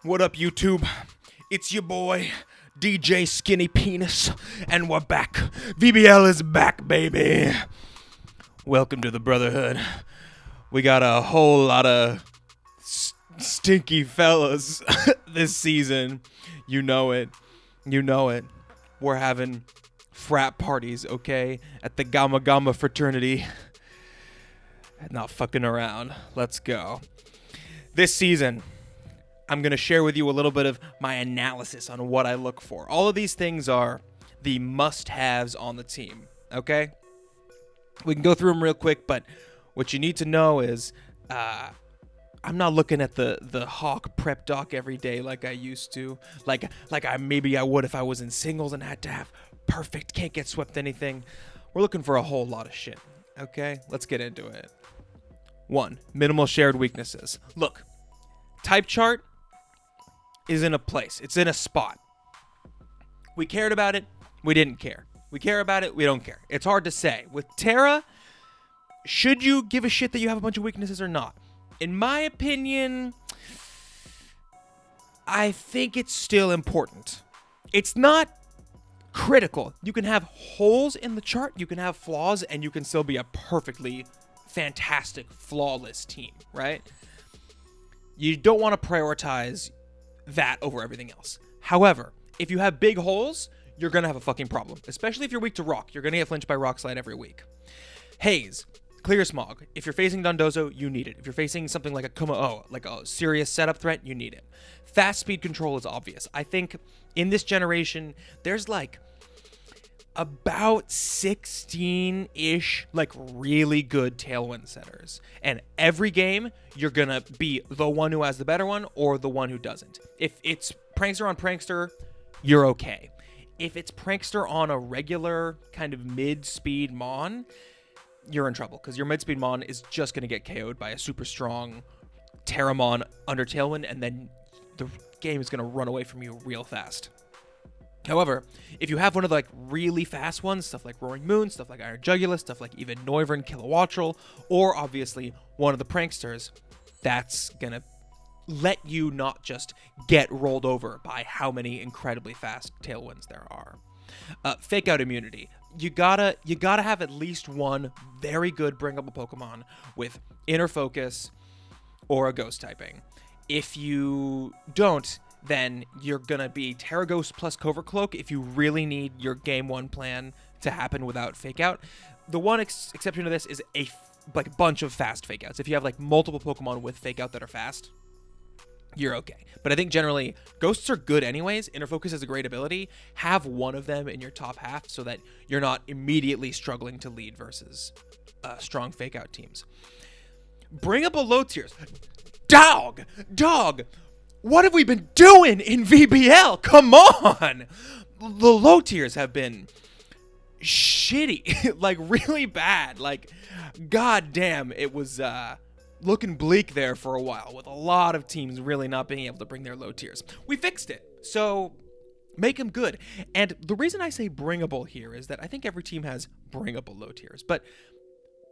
What up, YouTube? It's your boy, DJ Skinny Penis, and we're back. VBL is back, baby. Welcome to the Brotherhood. We got a whole lot of stinky fellas this season. You know it. You know it. We're having frat parties, okay? At the Gamma Gamma fraternity. Not fucking around. Let's go. This season, I'm going to share with you a little bit of my analysis on what I look for. All of these things are the must-haves on the team, okay? We can go through them real quick, but what you need to know is I'm not looking at the Hawk prep doc every day like I used to. Like I would if I was in singles and had to have perfect, can't get swept anything. We're looking for a whole lot of shit, okay? Let's get into it. 1. Minimal shared weaknesses. Look, type chart is in a place. It's in a spot. We cared about it. We didn't care. We care about it. We don't care. It's hard to say. With Terra, should you give a shit that you have a bunch of weaknesses or not? In my opinion, I think it's still important. It's not critical. You can have holes in the chart, you can have flaws, and you can still be a perfectly fantastic, flawless team, right? You don't want to prioritize that over everything else. However, if you have big holes, you're going to have a fucking problem. Especially if you're weak to rock. You're going to get flinched by rock slide every week. Haze. Clear smog. If you're facing Dondozo, you need it. If you're facing something like a Kuma-O, like a serious setup threat, you need it. Fast speed control is obvious. I think in this generation, there's like about 16-ish like really good tailwind setters. And every game, you're going to be the one who has the better one or the one who doesn't. If it's Prankster on Prankster, you're okay. If it's Prankster on a regular kind of mid-speed Mon, you're in trouble because your mid-speed Mon is just going to get KO'd by a super strong Terramon under tailwind, and then the game is going to run away from you real fast. However, if you have one of the like really fast ones, stuff like Roaring Moon, stuff like Iron Jugulus, stuff like even Noivern, Kilowattrel, or obviously one of the Pranksters, that's gonna let you not just get rolled over by how many incredibly fast tailwinds there are. Fake out immunity. You gotta have at least one very good bringable Pokemon with Inner Focus or a Ghost typing. If you don't, then you're gonna be Terra Ghost plus Covert Cloak if you really need your game one plan to happen without fake out. The one exception to this is a bunch of fast fake outs. If you have like multiple Pokemon with fake out that are fast, you're okay. But I think generally ghosts are good anyways. Inner Focus is a great ability. Have one of them in your top half so that you're not immediately struggling to lead versus strong fake out teams. Bring up a low tiers. Dog. What have we been doing in VBL? Come on! The low tiers have been shitty. Like, really bad. Like, goddamn, it was looking bleak there for a while with a lot of teams really not being able to bring their low tiers. We fixed it. So, make them good. And the reason I say bringable here is that I think every team has bringable low tiers. But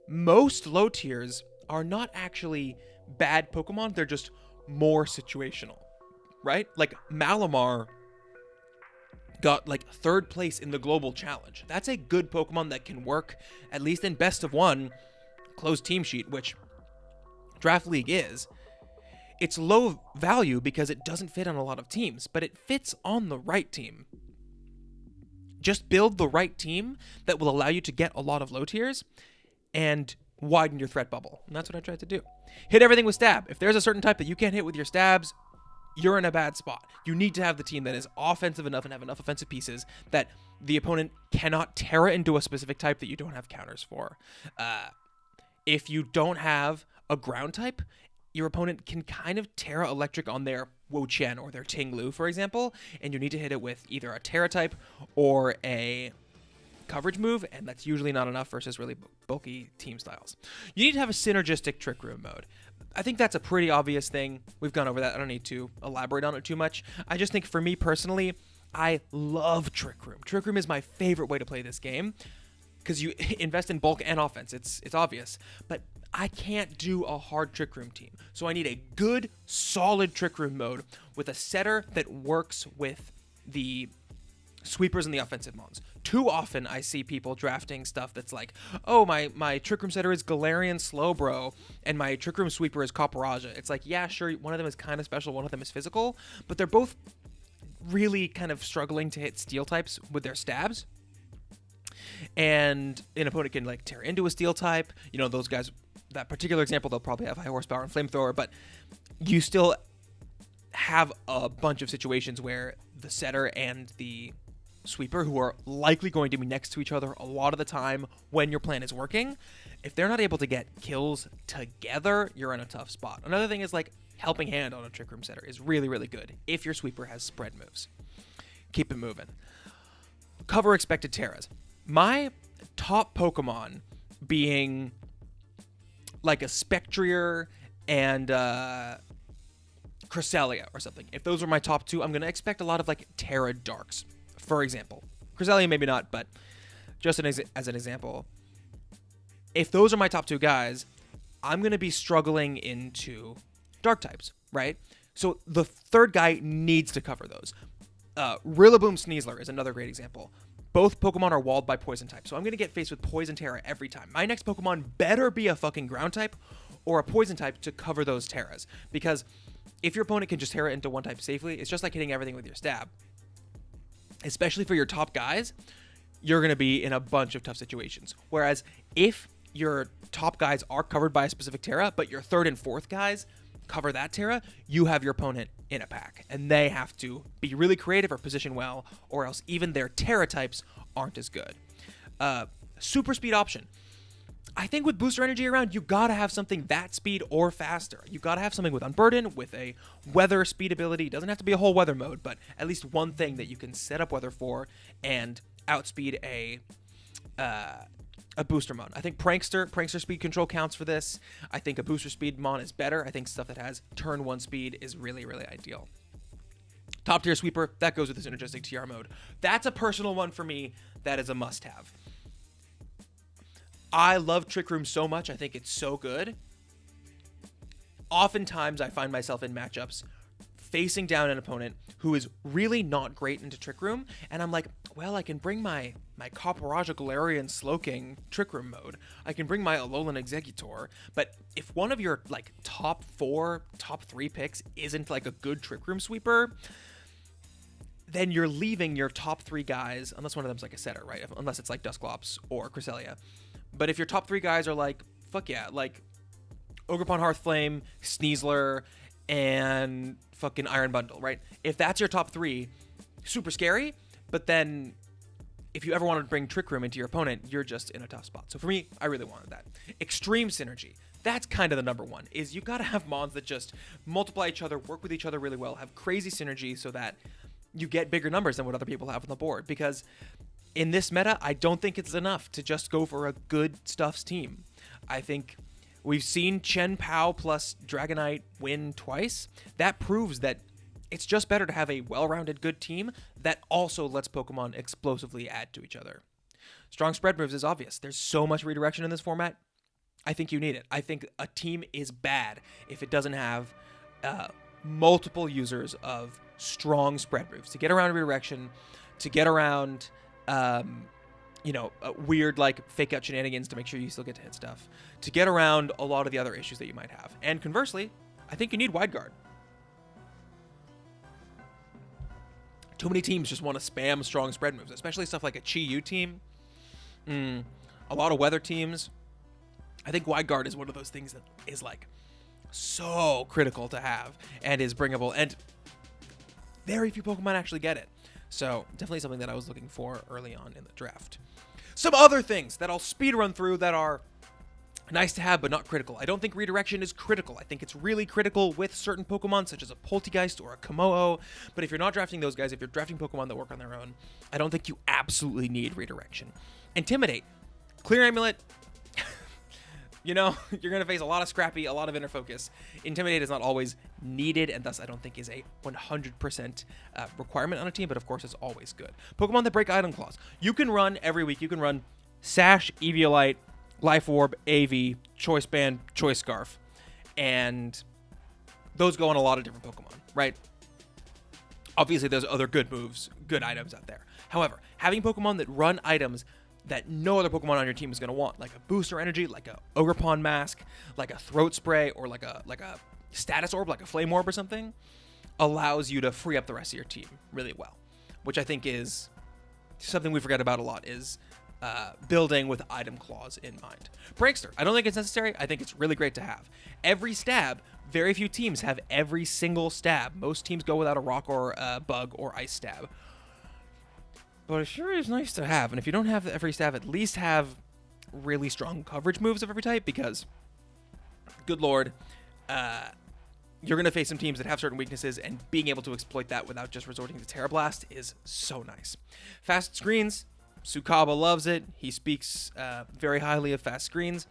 most low tiers are not actually bad Pokemon. They're just more situational, right? Like Malamar got like 3rd place in the global challenge. That's a good Pokemon that can work at least in best of 1 closed team sheet, which Draft League is. It's low value because it doesn't fit on a lot of teams, but it fits on the right team. Just build the right team that will allow you to get a lot of low tiers and widen your threat bubble. And that's what I tried to do. Hit everything with stab. If there's a certain type that you can't hit with your stabs, you're in a bad spot. You need to have the team that is offensive enough and have enough offensive pieces that the opponent cannot Terra into a specific type that you don't have counters for. If you don't have a ground type, your opponent can kind of Terra Electric on their Wo-Chien or their Ting-Lu, for example, and you need to hit it with either a Terra type or a coverage move, and that's usually not enough versus really bulky team styles. You need to have a synergistic Trick Room mode. I think that's a pretty obvious thing. We've gone over that. I don't need to elaborate on it too much. I just think for me personally, I love Trick Room. Trick Room is my favorite way to play this game because you invest in bulk and offense. It's obvious. But I can't do a hard Trick Room team. So I need a good, solid Trick Room mode with a setter that works with the sweepers and the offensive mons. Too often I see people drafting stuff that's like, oh, my Trick Room setter is Galarian Slowbro, and my Trick Room sweeper is Copperajah. It's like, yeah, sure, one of them is kind of special, one of them is physical, but they're both really kind of struggling to hit steel types with their stabs. And an opponent can like tear into a steel type. You know, those guys, that particular example, they'll probably have high horsepower and flamethrower, but you still have a bunch of situations where the setter and the sweeper, who are likely going to be next to each other a lot of the time when your plan is working, if they're not able to get kills together, you're in a tough spot. Another thing is like helping hand on a Trick Room setter is really, really good if your sweeper has spread moves. Keep it moving. Cover expected Terras. My top Pokemon being like a Spectrier and Cresselia or something. If those are my top two, I'm going to expect a lot of like Terra Darks, for example. Cresselia maybe not, but just as an example, if those are my top two guys, I'm going to be struggling into Dark types, right? So the third guy needs to cover those. Rillaboom Sneasler is another great example. Both Pokemon are walled by Poison type, so I'm going to get faced with Poison Terra every time. My next Pokemon better be a fucking Ground type or a Poison type to cover those Terras, because if your opponent can just Terra into one type safely, it's just like hitting everything with your stab. Especially for your top guys, you're going to be in a bunch of tough situations. Whereas if your top guys are covered by a specific Terra, but your third and fourth guys cover that Terra, you have your opponent in a pack, and they have to be really creative or position well, or else even their Terra types aren't as good. Super speed option. I think with booster energy around, you gotta have something that speed or faster. You gotta have something with Unburden, with a weather speed ability. It doesn't have to be a whole weather mode, but at least one thing that you can set up weather for and outspeed a booster mon. I think Prankster speed control counts for this. I think a booster speed mon is better. I think stuff that has turn 1 speed is really, really ideal. Top tier sweeper, that goes with the synergistic TR mode. That's a personal one for me. That is a must-have. I love Trick Room so much. I think it's so good. Oftentimes, I find myself in matchups facing down an opponent who is really not great into Trick Room, and I'm like, well, I can bring my Copperajah Galarian Slowking Trick Room mode. I can bring my Alolan Exeggutor, but if one of your like top 4, top 3 picks isn't like a good Trick Room sweeper, then you're leaving your top 3 guys, unless one of them's like a setter, right? Unless it's like Dusclops or Cresselia. But if your top 3 guys are like, fuck yeah, like Ogerpon Hearthflame, Sneasler, and fucking Iron Bundle, right? If that's your top 3, super scary, but then if you ever wanted to bring Trick Room into your opponent, you're just in a tough spot. So for me, I really wanted that. Extreme synergy. That's kind of the number one, is you gotta have mons that just multiply each other, work with each other really well, have crazy synergy so that you get bigger numbers than what other people have on the board. Because in this meta, I don't think it's enough to just go for a good Stuffs team. I think we've seen Chen Pao plus Dragonite win twice. That proves that it's just better to have a well-rounded good team that also lets Pokemon explosively add to each other. Strong spread moves is obvious. There's so much redirection in this format. I think you need it. I think a team is bad if it doesn't have multiple users of strong spread moves to get around redirection, to get around weird like fake out shenanigans to make sure you still get to hit stuff, to get around a lot of the other issues that you might have. And conversely, I think you need wide guard. Too many teams just want to spam strong spread moves, especially stuff like a Chi-Yu team, a lot of weather teams. I think wide guard is one of those things that is like so critical to have and is bringable, and very few Pokemon actually get it. So definitely something that I was looking for early on in the draft. Some other things that I'll speed run through that are nice to have but not critical. I don't think redirection is critical. I think it's really critical with certain Pokemon such as a Poltegeist or a Komodo. But if you're not drafting those guys, if you're drafting Pokemon that work on their own, I don't think you absolutely need redirection. Intimidate. Clear Amulet. You're going to face a lot of Scrappy, a lot of Inner Focus. Intimidate is not always needed, and thus I don't think is a 100% requirement on a team, but of course it's always good. Pokemon that break Item Claws. You can run every week, you can run Sash, Eviolite, Life Orb, AV, Choice Band, Choice Scarf. And those go on a lot of different Pokemon, right? Obviously, there's other good moves, good items out there. However, having Pokemon that run items that no other Pokemon on your team is going to want, like a Booster Energy, like a Ogerpon Mask, like a Throat Spray, or like a Status Orb, like a Flame Orb or something, allows you to free up the rest of your team really well, which I think is something we forget about a lot, is building with item clause in mind. Prankster, I don't think it's necessary. I think it's really great to have. Every stab, very few teams have every single stab. Most teams go without a rock or a bug or ice stab. But it sure is nice to have. And if you don't have every stab, at least have really strong coverage moves of every type, because, good lord, you're going to face some teams that have certain weaknesses, and being able to exploit that without just resorting to Terra Blast is so nice. Fast screens, Sukaba loves it. He speaks very highly of fast screens.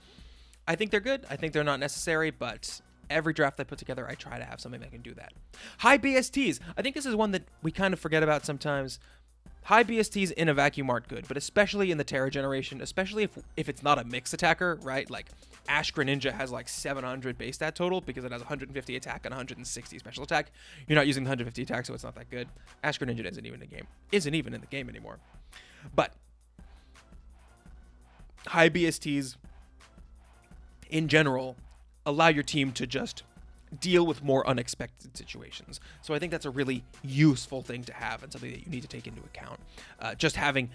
I think they're good. I think they're not necessary, but every draft I put together, I try to have something that can do that. High BSTs. I think this is one that we kind of forget about sometimes. High BSTs in a vacuum aren't good, but especially in the Terra generation, especially if it's not a mix attacker, right? Like Ash Greninja has like 700 base stat total because it has 150 attack and 160 special attack. You're not using the 150 attack, so it's not that good. Ash Greninja isn't even in the game anymore. But high BSTs in general allow your team to just deal with more unexpected situations. So I think that's a really useful thing to have, and something that you need to take into account. Just having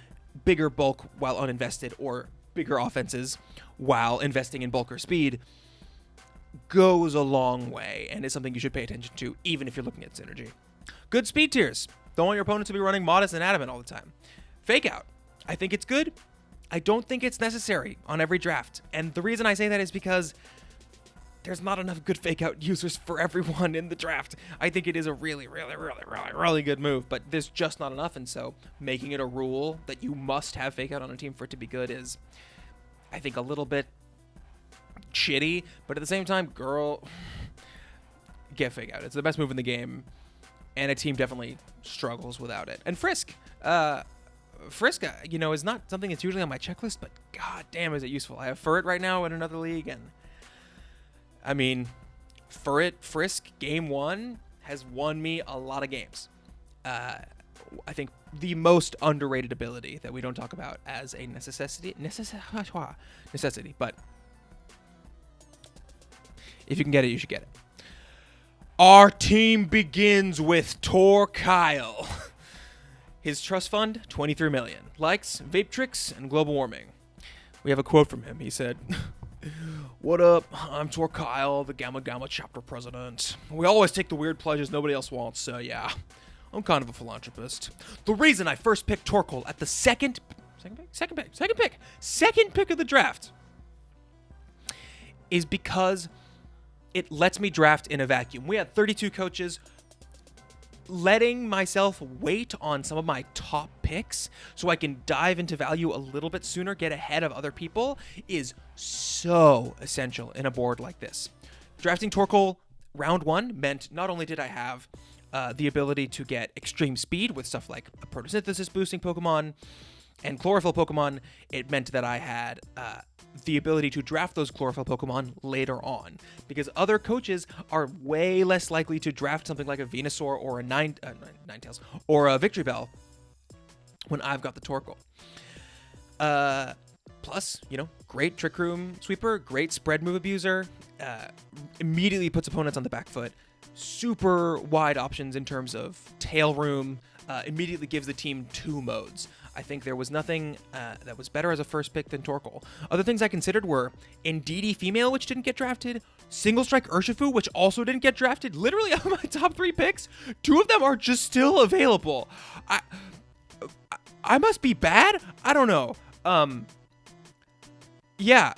bigger bulk while uninvested, or bigger offenses while investing in bulk or speed, goes a long way, and is something you should pay attention to, even if you're looking at synergy. Good speed tiers. Don't want your opponent to be running Modest and Adamant all the time. Fake Out. I think it's good. I don't think it's necessary on every draft. And the reason I say that is because there's not enough good Fake Out users for everyone in the draft. I think it is a really, really, really, really, really good move, but there's just not enough. And so making it a rule that you must have Fake Out on a team for it to be good is, I think, a little bit shitty. But at the same time, girl, get Fake Out. It's the best move in the game, and a team definitely struggles without it. And Frisk. Frisk, is not something that's usually on my checklist, but god damn is it useful. I have Furret right now in another league, and I mean, Frisk game 1 has won me a lot of games. I think the most underrated ability that we don't talk about as a necessity, but if you can get it, you should get it. Our team begins with Torkyle. His trust fund, 23 million. Likes, vape tricks, and global warming. We have a quote from him. He said, "What up? I'm Torkyle, the Gamma Gamma chapter president. We always take the weird pleasures nobody else wants, so yeah. I'm kind of a philanthropist. The reason I first picked Torkoal at the second pick of the draft is because it lets me draft in a vacuum. We had 32 coaches. Letting myself wait on some of my top picks so I can dive into value a little bit sooner, get ahead of other people, is so essential in a board like this. Drafting Torkoal round 1 meant not only did I have the ability to get extreme speed with stuff like a photosynthesis boosting Pokemon and chlorophyll Pokemon, it meant that I had the ability to draft those chlorophyll Pokemon later on, because other coaches are way less likely to draft something like a Venusaur or a Ninetales or a Victory Bell when I've got the Torkoal. Plus, great Trick Room Sweeper, great spread move abuser, immediately puts opponents on the back foot, super wide options in terms of tail room, immediately gives the team 2 modes. I think there was nothing that was better as a first pick than Torkoal. Other things I considered were Indeedee Female, which didn't get drafted, Single Strike Urshifu, which also didn't get drafted. Literally, of my top 3 picks, 2 of them are just still available. I must be bad? I don't know. Yeah,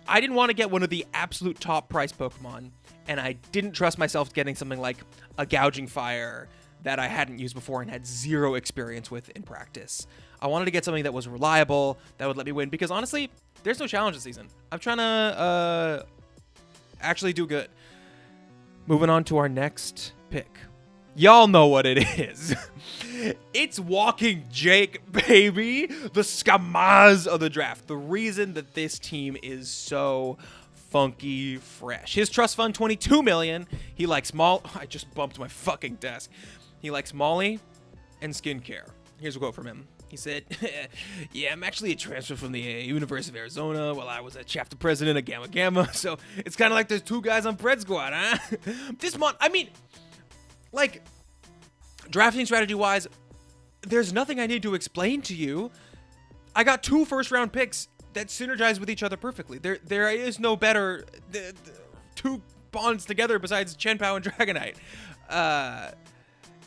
I didn't want to get one of the absolute top price Pokemon, and I didn't trust myself getting something like a Gouging Fire that I hadn't used before and had 0 experience with in practice. I wanted to get something that was reliable, that would let me win, because honestly, there's no challenge this season. I'm trying to actually do good. Moving on to our next pick. Y'all know what it is. It's Walking Jake, baby. The Skamaz of the draft. The reason that this team is so funky fresh. His trust fund, $22 million. He likes I just bumped my fucking desk. He likes Molly and skincare. Here's a quote from him. He said, yeah, I'm actually a transfer from the University of Arizona while I was a chapter president of Gamma Gamma. So it's kind of like there's two guys on Pred Squad, huh? This month, I mean, like, drafting strategy-wise, there's nothing I need to explain to you. I got 2 first-round picks that synergize with each other perfectly. There is no better 2 bonds together besides Chen Pao and Dragonite.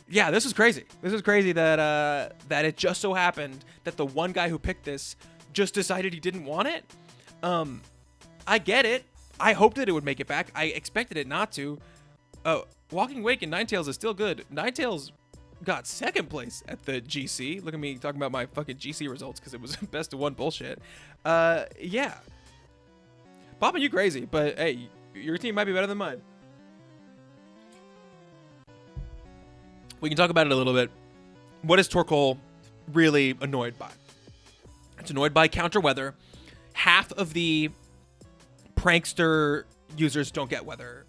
Yeah, this is crazy. This is crazy that it just so happened that the one guy who picked this just decided he didn't want it. I get it. I hoped that it would make it back. I expected it not to. Walking Wake and Ninetales is still good. Ninetales got 2nd place at the GC. Look at me talking about my fucking GC results because it was best of 1 bullshit. Yeah. Poppin', you crazy, but hey, your team might be better than mine. We can talk about it a little bit. What is Torkoal really annoyed by? It's annoyed by counter weather. Half of the prankster users don't get weather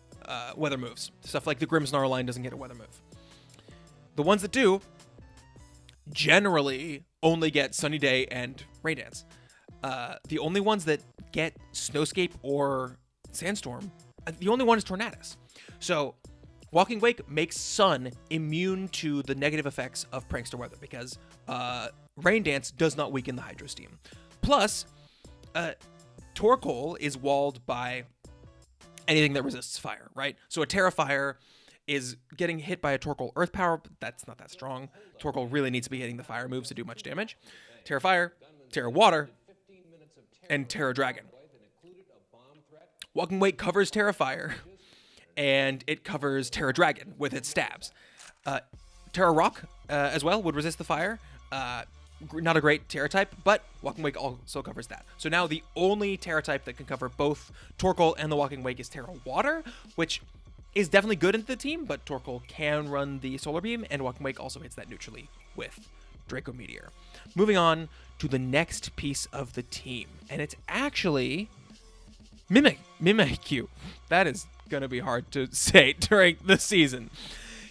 moves. Stuff like the Grimmsnarl line doesn't get a weather move. The ones that do generally only get Sunny Day and Rain Dance. The only ones that get Snowscape or Sandstorm, the only one is Tornadus. So Walking Wake makes Sun immune to the negative effects of prankster weather because Rain Dance does not weaken the Hydro Steam. Plus, Torkoal is walled by anything that resists fire, right? So a Terra Fire is getting hit by a Torkoal Earth Power, but that's not that strong. Torkoal really needs to be hitting the fire moves to do much damage. Terra Fire, Terra Water, and Terra Dragon. Walking Wake covers Terra Fire, and it covers Terra Dragon with its stabs. Terra Rock as well would resist the fire. Not a great Terra type, but Walking Wake also covers that. So now the only Terra type that can cover both Torkoal and the Walking Wake is Terra Water, which is definitely good into the team, but Torkoal can run the Solar Beam, and Walking Wake also hits that neutrally with Draco Meteor. Moving on to the next piece of the team, and it's actually Mimikyu. That is going to be hard to say during the season.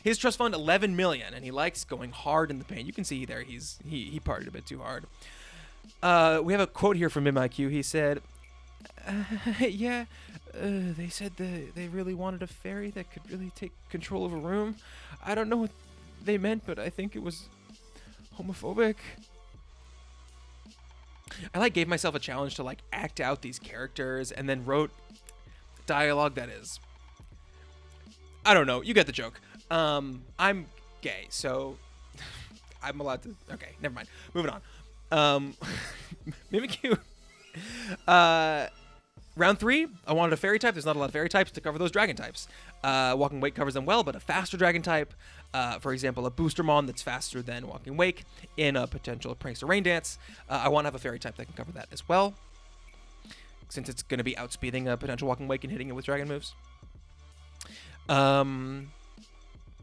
His trust fund, $11 million, and he likes going hard in the paint. You can see there he partied a bit too hard. We have a quote here from Mimikyu. He said, they said they really wanted a fairy that could really take control of a room. I don't know what they meant, but I think it was homophobic. I gave myself a challenge to act out these characters and then wrote dialogue that is, I don't know, you get the joke. I'm gay, so I'm allowed to. Okay, never mind. Moving on. Mimikyu. Round 3, I wanted a fairy type. There's not a lot of fairy types to cover those dragon types. Walking Wake covers them well, but a faster dragon type, for example, a Boostermon that's faster than Walking Wake in a potential Prankster Rain Dance. I want to have a fairy type that can cover that as well, since it's going to be outspeeding a potential Walking Wake and hitting it with dragon moves.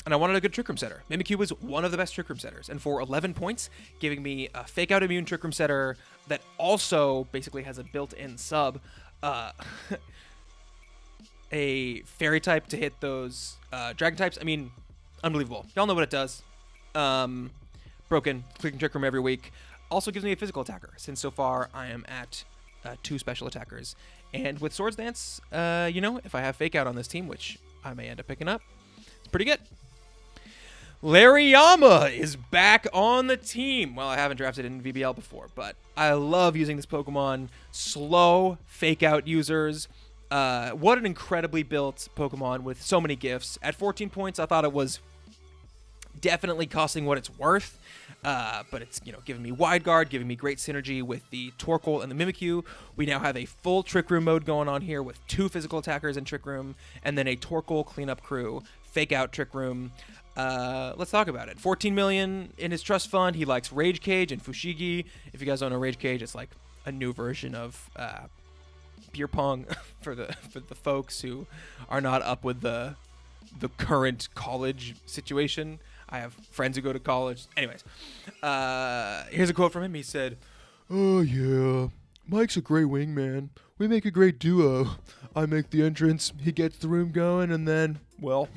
And I wanted a good Trick Room setter. Mimikyu was one of the best Trick Room setters, and for 11 points, giving me a Fake Out immune Trick Room setter that also basically has a built-in sub, a fairy type to hit those dragon types. I mean, unbelievable. Y'all know what it does. Broken, clicking Trick Room every week. Also gives me a physical attacker, since so far I am at 2 special attackers. And with Swords Dance, if I have Fake Out on this team, which I may end up picking up, it's pretty good. Lariyama is back on the team. Well, I haven't drafted in VBL before, but I love using this Pokemon. Slow Fake Out users. What an incredibly built Pokemon with so many gifts. At 14 points, I thought it was definitely costing what it's worth. But it's, giving me Wide Guard, giving me great synergy with the Torkoal and the Mimikyu. We now have a full Trick Room mode going on here with 2 physical attackers in Trick Room, and then a Torkoal cleanup crew, Fake Out Trick Room. Let's talk about it. 14 million in his trust fund. He likes Rage Cage and Fushigi. If you guys don't know Rage Cage, it's like a new version of beer pong for the folks who are not up with the the current college situation. I have friends who go to college. Anyways, here's a quote from him. He said, "Oh yeah, Mike's a great wingman. We make a great duo. I make the entrance, he gets the room going, and then, well,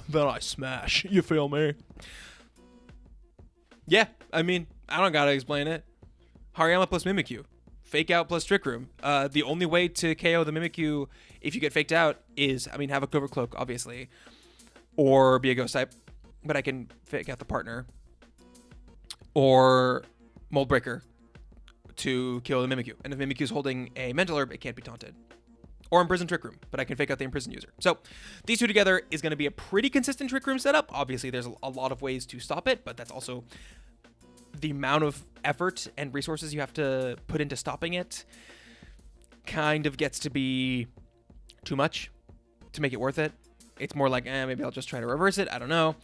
then I smash. You feel me?" Yeah, I mean, I don't gotta explain it. Hariyama plus Mimikyu. Fake out plus Trick Room. The only way to KO the Mimikyu if you get faked out is, I mean, have a Cover Cloak, obviously, or be a Ghost type, but I can fake out the partner, or Mold Breaker to kill the Mimikyu. And if Mimikyu's holding a Mental Herb, it can't be taunted. Or Imprison Trick Room, but I can fake out the Imprison user. So these two together is going to be a pretty consistent Trick Room setup. Obviously, there's a lot of ways to stop it, but that's also the amount of effort and resources you have to put into stopping it kind of gets to be too much to make it worth it. It's more like, maybe I'll just try to reverse it. I don't know.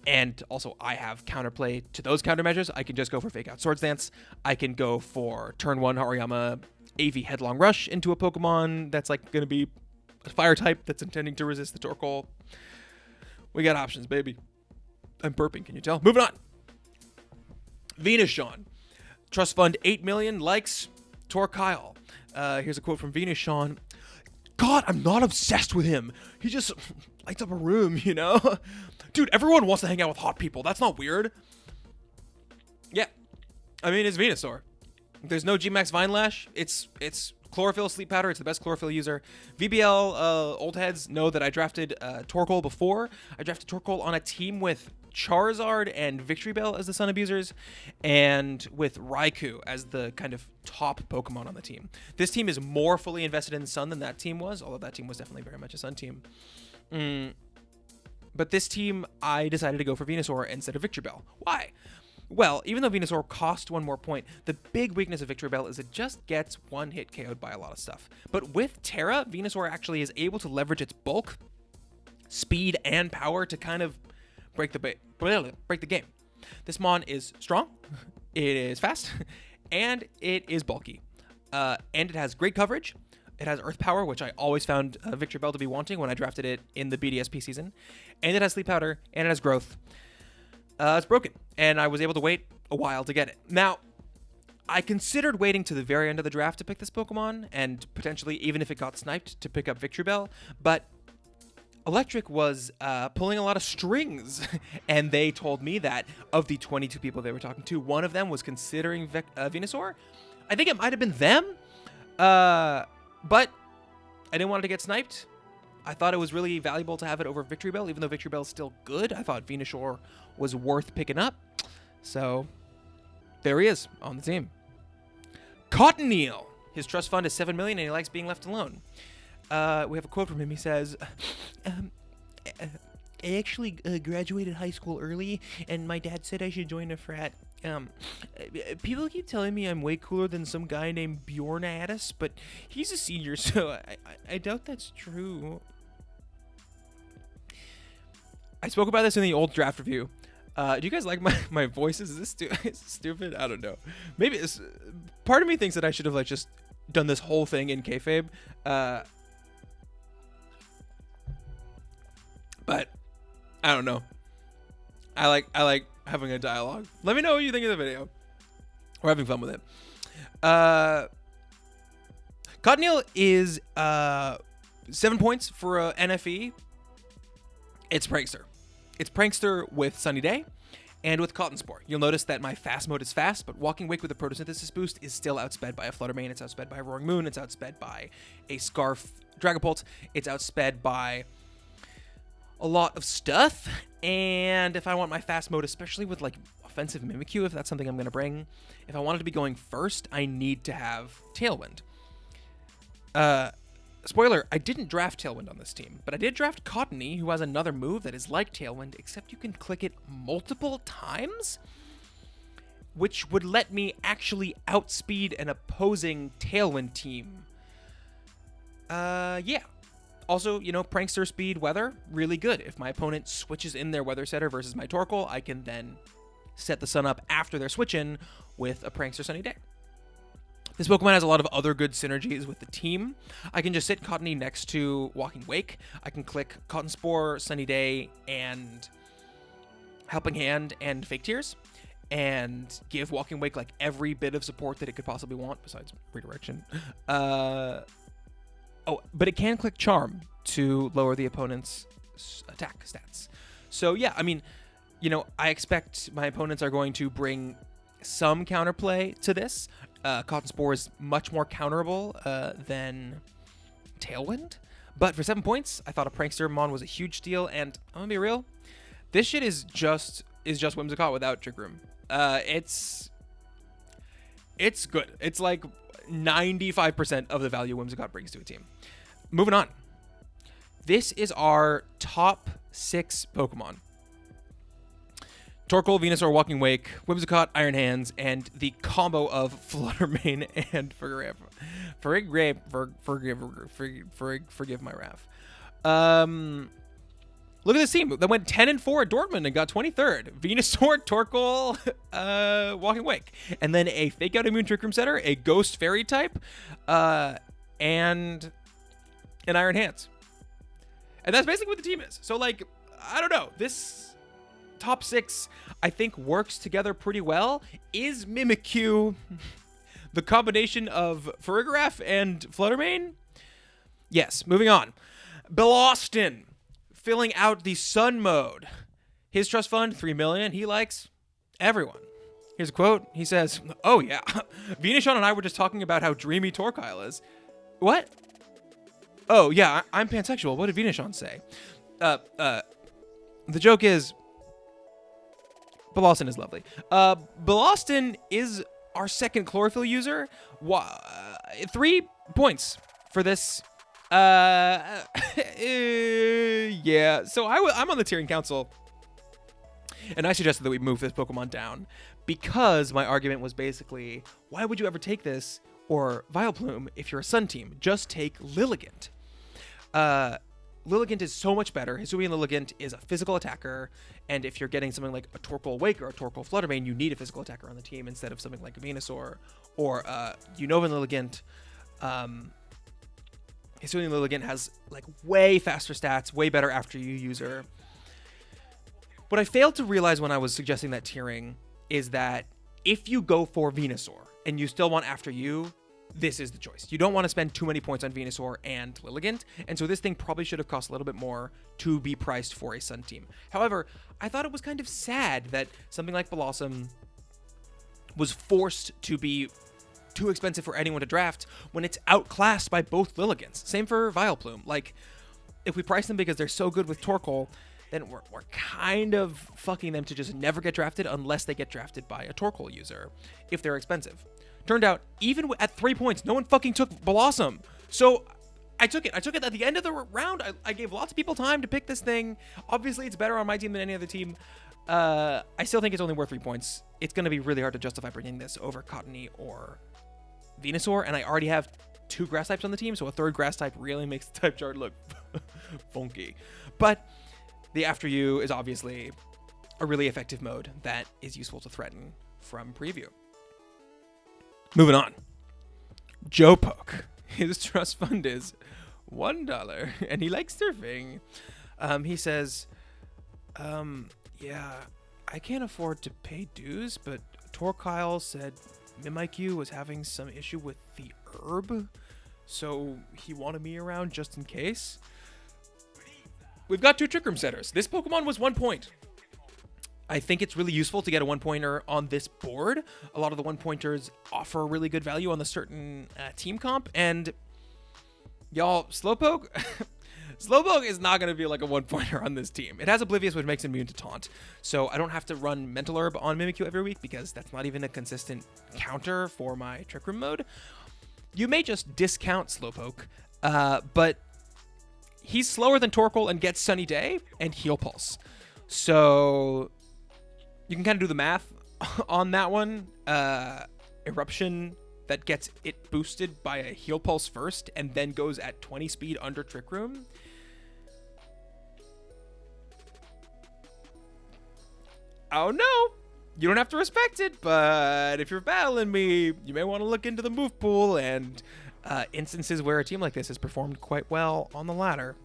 And also, I have counterplay to those countermeasures. I can just go for Fake Out Swords Dance. I can go for turn 1 Hariyama AV Headlong Rush into a Pokemon that's like going to be a fire type that's intending to resist the Torkoal. We got options, baby. I'm burping, can you tell? Moving on. Venus Sean. Trust Fund 8 million likes Torkyle. Here's a quote from Venus Sean. "God, I'm not obsessed with him. He just lights up a room, you know? Dude, everyone wants to hang out with hot people. That's not weird." Yeah. I mean, it's Venusaur. There's no G-Max Vine Lash. It's Chlorophyll Sleep Powder. It's the best Chlorophyll user. VBL old heads know that I drafted Torkoal before. I drafted Torkoal on a team with Charizard and Victreebel as the Sun Abusers, and with Raikou as the kind of top Pokemon on the team. This team is more fully invested in Sun than that team was, although that team was definitely very much a Sun team. But this team, I decided to go for Venusaur instead of Victreebel. Why? Well, even though Venusaur cost 1 more point, the big weakness of Victreebel is it just gets one hit KO'd by a lot of stuff. But with Terra, Venusaur actually is able to leverage its bulk, speed, and power to kind of break the game. This Mon is strong, it is fast, and it is bulky. And it has great coverage. It has Earth Power, which I always found Victreebel to be wanting when I drafted it in the BDSP season. And it has Sleep Powder, and it has Growth. It's broken, and I was able to wait a while to get it. Now, I considered waiting to the very end of the draft to pick this Pokemon, and potentially, even if it got sniped, to pick up Victreebel, but Electric was pulling a lot of strings, and they told me that of the 22 people they were talking to, one of them was considering Venusaur. I think it might have been them, but I didn't want it to get sniped. I thought it was really valuable to have it over Victreebel, even though Victreebel is still good. I thought Venusaur was worth picking up. So there he is on the team. Cottoneel. His trust fund is 7 million and he likes being left alone. We have a quote from him. He says, I actually graduated high school early, and my dad said I should join a frat. People keep telling me I'm way cooler than some guy named Bjorn Addis, but he's a senior, so I doubt that's true. I spoke about this in the old draft review. Do you guys like my voices? Is this stupid? I don't know. Maybe part of me thinks that I should have like just done this whole thing in kayfabe. But I don't know. I like having a dialogue. Let me know what you think of the video. We're having fun with it. Cottoneel is 7 points for a NFE. It's Prankster. It's Prankster with Sunny Day and with Cotton Spore. You'll notice that my fast mode is fast, but Walking Wake with a Photosynthesis boost is still outsped by a Flutter Mane. It's outsped by a Roaring Moon. It's outsped by a Scarf Dragapult. It's outsped by a lot of stuff. And if I want my fast mode, especially with like offensive Mimikyu, if that's something I'm going to bring, if I want it to be going first, I need to have Tailwind. Spoiler, I didn't draft Tailwind on this team, but I did draft Cottony, who has another move that is like Tailwind, except you can click it multiple times, which would let me actually outspeed an opposing Tailwind team. Yeah. Also, you know, Prankster Speed Weather, really good. If my opponent switches in their Weather Setter versus my Torkoal, I can then set the sun up after their switch in with a Prankster Sunny Day. This Pokemon has a lot of other good synergies with the team. I can just sit Cottony next to Walking Wake. I can click Cotton Spore, Sunny Day, and Helping Hand and Fake Tears, and give Walking Wake like every bit of support that it could possibly want, besides redirection. But it can click Charm to lower the opponent's attack stats. So yeah, I mean, I expect my opponents are going to bring some counterplay to this. Cotton Spore is much more counterable than Tailwind. But for 7 points, I thought a Prankster Mon was a huge steal, and I'm gonna be real, this shit is just Whimsicott without Trick Room. It's good. It's like 95% of the value Whimsicott brings to a team. Moving on. This is our top 6 Pokemon. Torkoal, Venusaur, Walking Wake, Whimsicott, Iron Hands, and the combo of Fluttermane and Forgive my wrath. Look at this team that went 10-4 at Dortmund and got 23rd. Venusaur, Torkoal, Walking Wake, and then a Fake Out Immune Trick Room Setter, a Ghost Fairy type, and an Iron Hands. And that's basically what the team is. So, like, I don't know. This top 6, I think, works together pretty well. Is Mimikyu the combination of Farigiraf and Fluttermane? Yes. Moving on. Belloston, filling out the Sun mode. His trust fund, 3 million. He likes everyone. Here's a quote. He says, "Oh yeah, Venusaur and I were just talking about how dreamy Torkoal is." What? Oh yeah, I'm pansexual. What did Venusaur say? The joke is, Belloston is lovely. Belloston is our second chlorophyll user. 3 points for this. Yeah. So I'm on the tiering council, and I suggested that we move this Pokemon down because my argument was basically, why would you ever take this or Vileplume if you're a Sun team? Just take Lilligant. Lilligant is so much better. Hisuian Lilligant is a physical attacker, and if you're getting something like a Torkoal Wake or a Torkoal Fluttermane, you need a physical attacker on the team instead of something like Venusaur or Unova Lilligant. Hisuian Lilligant has like way faster stats, way better after you user. What I failed to realize when I was suggesting that tiering is that if you go for Venusaur and you still want after you, this is the choice. You don't want to spend too many points on Venusaur and Lilligant, and so this thing probably should have cost a little bit more to be priced for a Sun team. However, I thought it was kind of sad that something like Blossom was forced to be too expensive for anyone to draft when it's outclassed by both Lilligants. Same for Vileplume. Like, if we price them because they're so good with Torkoal, then we're kind of fucking them to just never get drafted unless they get drafted by a Torkoal user if they're expensive. Turned out, even at 3 points, no one fucking took Blossom. So I took it. I took it at the end of the round. I gave lots of people time to pick this thing. Obviously, it's better on my team than any other team. I still think it's only worth 3 points. It's going to be really hard to justify bringing this over Cottony or Venusaur, and I already have 2 grass types on the team, so a third grass type really makes the type chart look funky. But the After You is obviously a really effective mode that is useful to threaten from preview. Moving on. Joe Poke. His trust fund is $1, and he likes surfing. He says, yeah, I can't afford to pay dues, but Torkoal said Mimikyu was having some issue with the herb, so he wanted me around just in case. We've got 2 Trick Room Setters. This Pokemon was 1 point. I think it's really useful to get a 1-pointer on this board. A lot of the 1-pointers offer really good value on the certain team comp, and y'all, Slowpoke? Slowpoke is not going to be like a 1-pointer on this team. It has Oblivious, which makes it immune to Taunt, so I don't have to run Mental Herb on Mimikyu every week because that's not even a consistent counter for my Trick Room mode. You may just discount Slowpoke, but he's slower than Torkoal and gets Sunny Day and Heal Pulse. So you can kind of do the math on that one. Eruption that gets it boosted by a Heal Pulse first and then goes at 20 speed under Trick Room. Oh no! You don't have to respect it, but if you're battling me, you may want to look into the move pool and instances where a team like this has performed quite well on the ladder.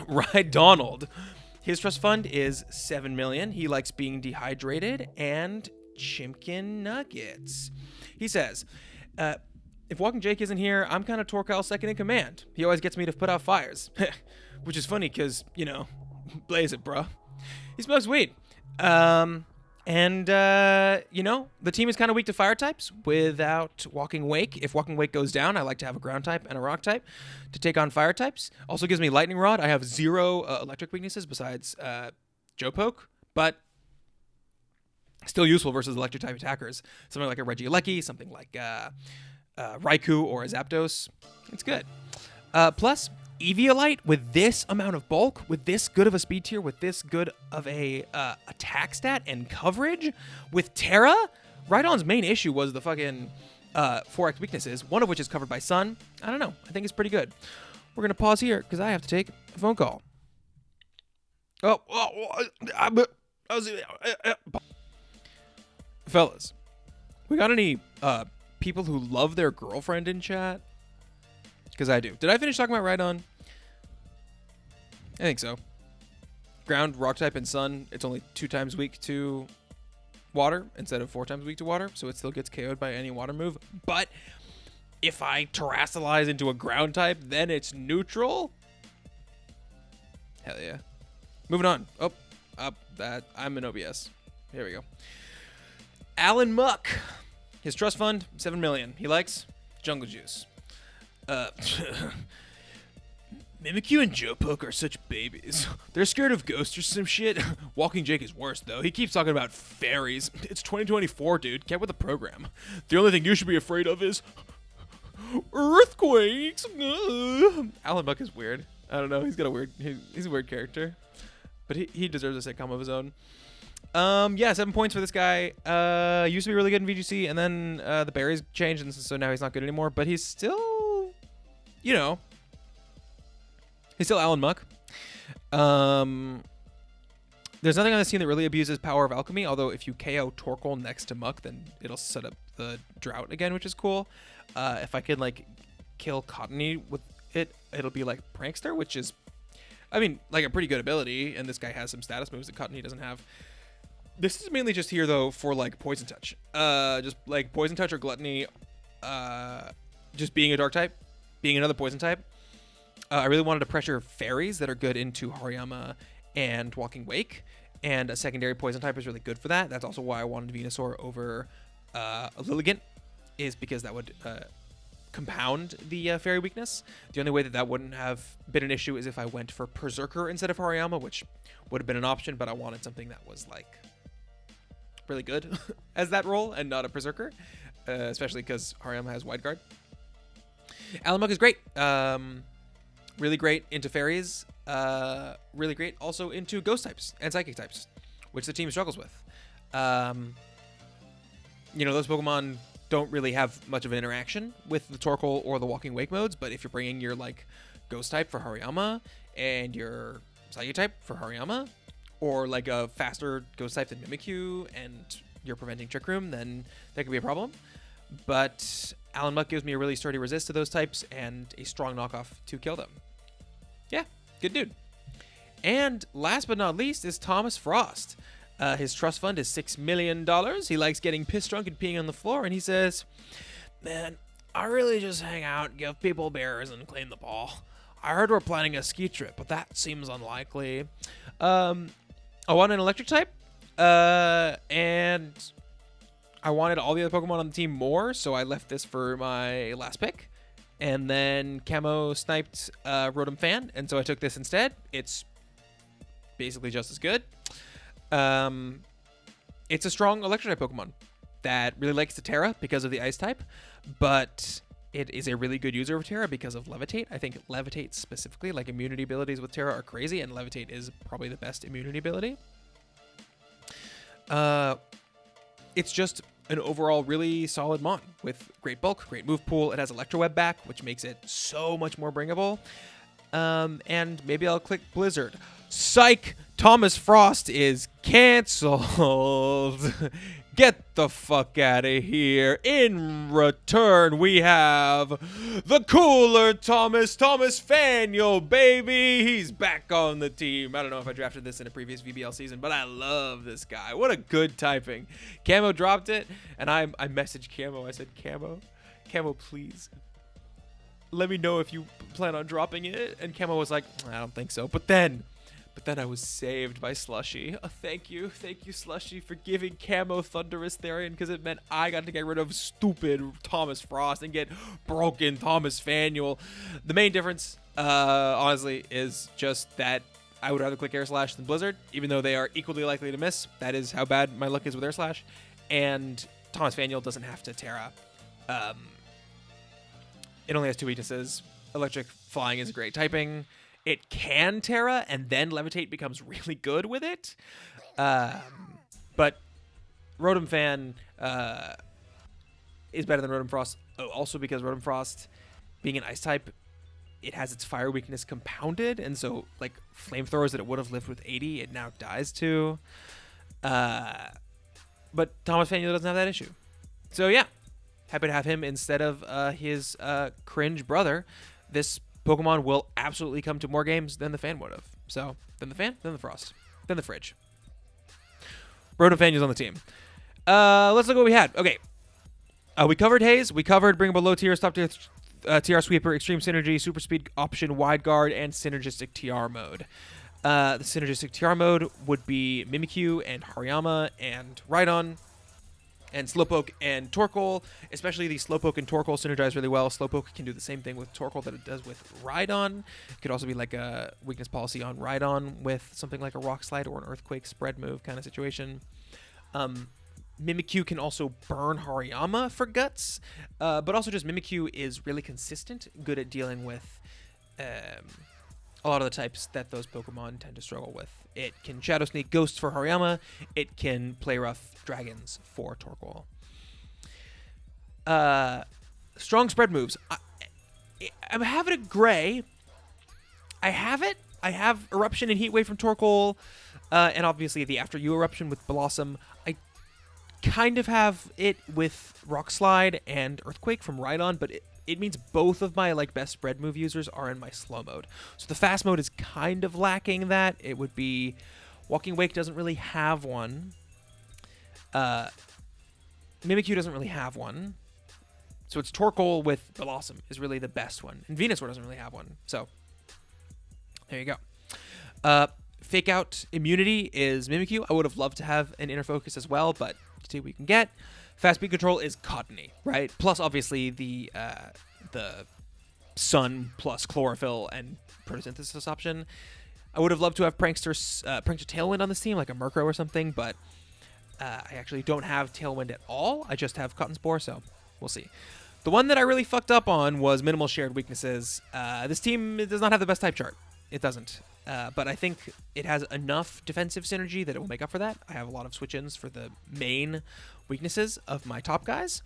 Right, Donald. His trust fund is $7 million. He likes being dehydrated and Chimkin nuggets. He says, if Walking Jake isn't here, I'm kind of Torkal's second in command. He always gets me to put out fires. Which is funny because, you know, blaze it, bro. He smokes weed. You know, the team is kind of weak to fire types without Walking Wake. If Walking Wake goes down, I like to have a ground type and a rock type to take on fire types. Also gives me Lightning Rod. I have 0 electric weaknesses besides Joe Poke, but still useful versus electric type attackers. Something like a Regieleki, something like Raikou or a Zapdos. It's good. Plus, Eviolite with this amount of bulk, with this good of a speed tier, with this good of a attack stat and coverage, with Terra, Rhydon's main issue was the fucking 4x weaknesses, one of which is covered by Sun. I don't know. I think it's pretty good. We're going to pause here because I have to take a phone call. Fellas, we got any people who love their girlfriend in chat? Because I do. Did I finish talking about Rhydon? I think so. Ground, rock type, and sun. It's only 2 times weak to water instead of 4 times weak to water, so it still gets KO'd by any water move. But if I terrasilize into a ground type, then it's neutral. Hell yeah. Moving on. Oh, up that. I'm in OBS. Here we go. Alan Muck. His trust fund, $7 million. He likes Jungle Juice. Mimikyu and Joe Poke are such babies. They're scared of ghosts or some shit. Walking Jake is worse, though. He keeps talking about fairies. It's 2024, dude. Get with the program. The only thing you should be afraid of is earthquakes. Alan Muck is weird. I don't know. He's got a weird. He's a weird character, but he deserves a sitcom of his own. Yeah, 7 points for this guy. Used to be really good in VGC, and then the berries changed, and so now he's not good anymore. But he's still, you know, he's still Alan Muck. There's nothing on this team that really abuses power of alchemy. Although if you KO Torkoal next to Muck, then it'll set up the drought again, which is cool. If I could like kill Cottony with it, it'll be like Prankster, which is, I mean, like a pretty good ability. And this guy has some status moves that Cottony doesn't have. This is mainly just here, though, for, like, Poison Touch. Just, like, Poison Touch or Gluttony, just being a Dark type, being another Poison type. I really wanted to pressure Fairies that are good into Hariyama and Walking Wake, and a secondary Poison type is really good for that. That's also why I wanted Venusaur over a Lilligant, is because that would compound the Fairy weakness. The only way that that wouldn't have been an issue is if I went for Berserker instead of Hariyama, which would have been an option, but I wanted something that was, like, really good as that role and not a Berserker, especially because Hariyama has Wide Guard. Alan Muck is great. Really great into fairies. Really great also into ghost types and psychic types, which the team struggles with. You know, those Pokemon don't really have much of an interaction with the Torkoal or the Walking Wake modes, but if you're bringing your, like, ghost type for Hariyama and your psychic type for Hariyama, or like a faster ghost type than Mimikyu, and you're preventing Trick Room, then that could be a problem. But Alan Muck gives me a really sturdy resist to those types and a strong knockoff to kill them. Yeah, good dude. And last but not least is Thomas Frost. His trust fund is $6 million. He likes getting pissed drunk and peeing on the floor, and he says, "Man, I really just hang out, give people beers, and clean the ball. I heard we're planning a ski trip, but that seems unlikely. I want an electric type, and I wanted all the other Pokemon on the team more, so I left this for my last pick. And then Camo sniped Rotom Fan, and so I took this instead. It's basically just as good. It's a strong electric type Pokemon that really likes the Terra because of the Ice type, but it is a really good user of Terra because of Levitate. I think Levitate specifically, like immunity abilities with Terra are crazy, and Levitate is probably the best immunity ability. It's just an overall really solid mon with great bulk, great move pool. It has Electro Web back, which makes it so much more bringable. And maybe I'll click Blizzard. Psych! Thomas Frost is canceled. Get the fuck out of here. In return, we have the cooler Thomas Faneuil, baby. He's back on the team. I don't know if I drafted this in a previous VBL season, but I love this guy. What a good typing. Camo dropped it, and I messaged Camo. I said, Camo, please let me know if you plan on dropping it. And Camo was like, I don't think so. But then I was saved by Slushy. Thank you, Slushy, for giving Camo Thunderous Therian, because it meant I got to get rid of stupid Thomas Frost and get broken Thomas Faneuil. The main difference, honestly, is just that I would rather click Air Slash than Blizzard, even though they are equally likely to miss. That is how bad my luck is with Air Slash. And Thomas Faneuil doesn't have to Terra. It only has 2 weaknesses. Electric Flying is great typing. It can Terra, and then Levitate becomes really good with it. But Rotom Fan is better than Rotom Frost. Also because Rotom Frost, being an Ice type, it has its fire weakness compounded. And so, like, flamethrowers that it would have lived with 80, it now dies to. But Thomas Faneuil doesn't have that issue. So, yeah. Happy to have him instead of his cringe brother. This Pokemon will absolutely come to more games than the fan would have. So, then the fan, then the Frost, then the Fridge. Rotom Faneuil's on the team. Let's look at what we had. Okay. We covered Haze. We covered Bring Up a Low Tier, Top Tier, TR Sweeper, Extreme Synergy, Super Speed Option, Wide Guard, and Synergistic TR Mode. The Synergistic TR Mode would be Mimikyu and Hariyama and Rhydon, and Slowpoke and Torkoal. Especially the Slowpoke and Torkoal synergize really well. Slowpoke can do the same thing with Torkoal that it does with Rhydon. It could also be like a weakness policy on Rhydon with something like a Rock Slide or an Earthquake spread move kind of situation. Mimikyu can also burn Hariyama for guts, but also just Mimikyu is really consistent, good at dealing with a lot of the types that those Pokemon tend to struggle with. It can Shadow Sneak Ghosts for Hariyama. It can play rough Dragons for Torkoal. Strong spread moves. I'm having a Gray. I have it. I have Eruption and Heat Wave from Torkoal, and obviously the After You Eruption with Blossom. I kind of have it with Rock Slide and Earthquake from Rhydon, but it means both of my best spread move users are in my slow mode. So the fast mode is kind of lacking that. It would be Walking Wake doesn't really have one. Mimikyu doesn't really have one. So it's Torkoal with Blossom is really the best one. And Venusaur doesn't really have one. So there you go. Fake Out Immunity is Mimikyu. I would have loved to have an Inner Focus as well, but see what we can get. Fast Speed Control is Cottony, right? Plus, obviously, the Sun plus Chlorophyll and Photosynthesis option. I would have loved to have Prankster Tailwind on this team, like a Murkrow or something, but I actually don't have Tailwind at all. I just have Cotton Spore, so we'll see. The one that I really fucked up on was Minimal Shared Weaknesses. This team does not have the best type chart. It doesn't. But I think it has enough defensive synergy that it will make up for that. I have a lot of switch-ins for the main weaknesses of my top guys.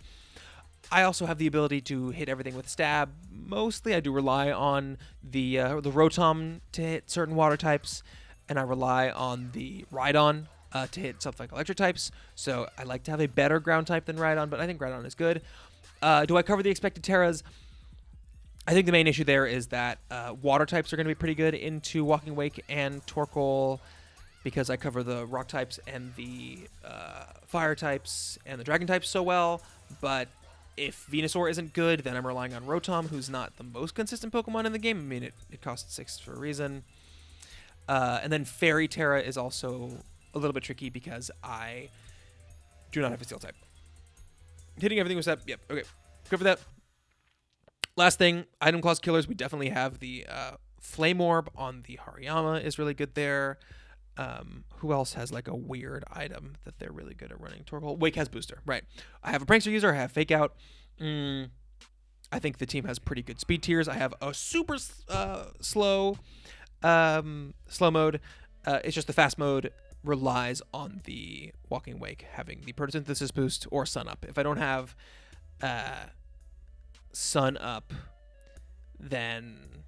I also have the ability to hit everything with Stab. Mostly I do rely on the Rotom to hit certain water types, and I rely on the Rhydon to hit something like electric types. So I like to have a better ground type than Rhydon, but I think Rhydon is good. Do I cover the expected Terras? I think the main issue there is that water types are going to be pretty good into Walking Wake and Torkoal, because I cover the rock types and the fire types and the dragon types so well. But if Venusaur isn't good, then I'm relying on Rotom, who's not the most consistent Pokemon in the game. I mean, it costs 6 for a reason. And then Fairy Terra is also a little bit tricky because I do not have a Steel type. Hitting everything with Step. Yep, okay. Cover that. Last thing, Item Clause Killers. We definitely have the Flame Orb on the Hariyama is really good there. Who else has a weird item that they're really good at running? Torkoal. Wake has Booster, right. I have a Prankster user. I have Fake Out. I think the team has pretty good speed tiers. I have a super slow mode. It's just the fast mode relies on the Walking Wake having the Photosynthesis boost or Sun Up. If I don't have Sun Up, then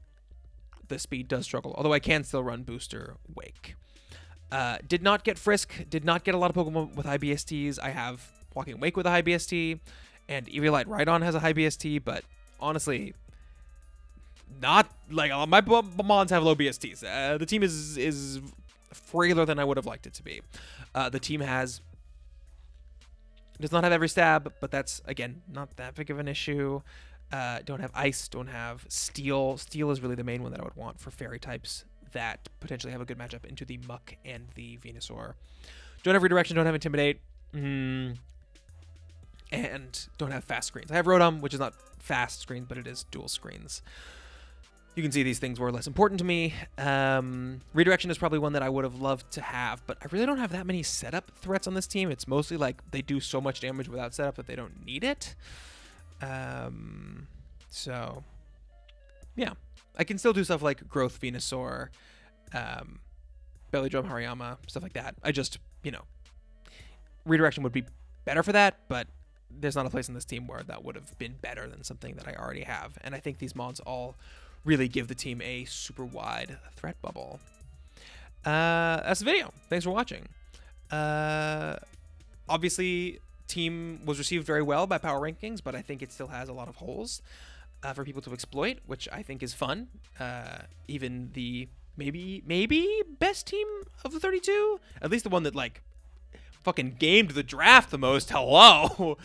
the speed does struggle. Although I can still run Booster Wake. Did not get Frisk. Did not get a lot of Pokemon with high BSTs. I have Walking Wake with a high BST, and Eviolite Rhydon has a high BST, but honestly, not like my Mons have low BSTs. The team is frailer than I would have liked it to be. The team does not have every stab, but that's, again, not that big of an issue. Don't have Ice, don't have Steel. Steel is really the main one that I would want for Fairy types that potentially have a good matchup into the Muck and the Venusaur. Don't have Redirection, don't have Intimidate, and don't have fast screens. I have Rotom, which is not fast screens, but it is dual screens. You can see these things were less important to me. Redirection is probably one that I would have loved to have, but I really don't have that many setup threats on this team. It's mostly like they do so much damage without setup that they don't need it. So, yeah. I can still do stuff like Growth Venusaur, Belly Drum Hariyama, stuff like that. I just, Redirection would be better for that, but there's not a place in this team where that would have been better than something that I already have. And I think these mods all really give the team a super wide threat bubble. That's the video. Thanks for watching. Obviously, team was received very well by Power Rankings, but I think it still has a lot of holes for people to exploit, which I think is fun. Even the maybe best team of the 32, at least the one that like fucking gamed the draft the most. Hello,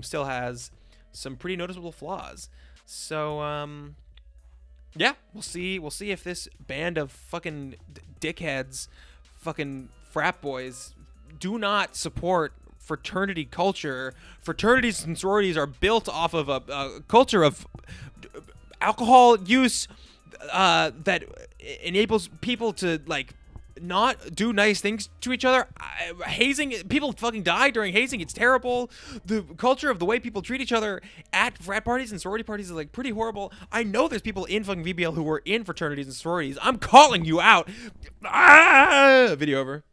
still has some pretty noticeable flaws. So yeah, we'll see if this band of fucking dickheads, fucking frat boys, do not support fraternity culture. Fraternities and sororities are built off of a culture of alcohol use that enables people to like not do nice things to each other. Hazing, people fucking die during hazing. It's terrible. The culture of the way people treat each other at frat parties and sorority parties is like pretty horrible. I know there's people in fucking VBL who were in fraternities and sororities. I'm calling you out. Video over.